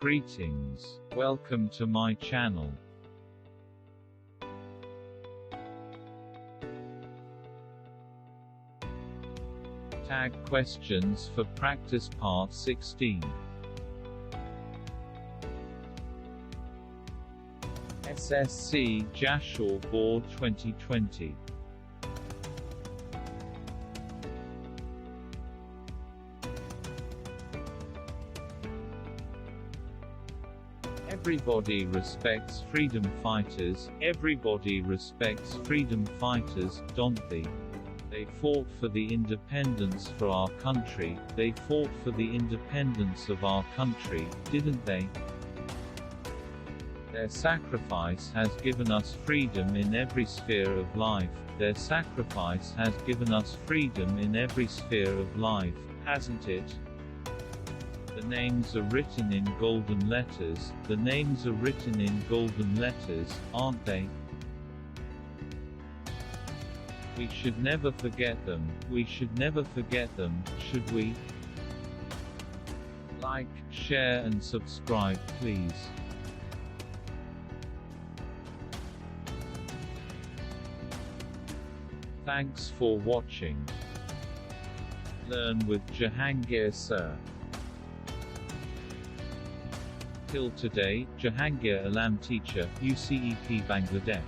Greetings. Welcome to my channel. Tag questions for practice part 16. S.S.C. Jashore Board-2020. Everybody respects freedom fighters, everybody respects freedom fighters, don't they? They fought for the independence for our country, they fought for the independence of our country, didn't they? Their sacrifice has given us freedom in every sphere of life, their sacrifice has given us freedom in every sphere of life, hasn't it? The names are written in golden letters, the names are written in golden letters, aren't they? We should never forget them, we should never forget them, should we? Like, share and subscribe please. Thanks for watching. Learn with Jahangir Sir. Till today, Jahangir Alam teacher, UCEP Bangladesh.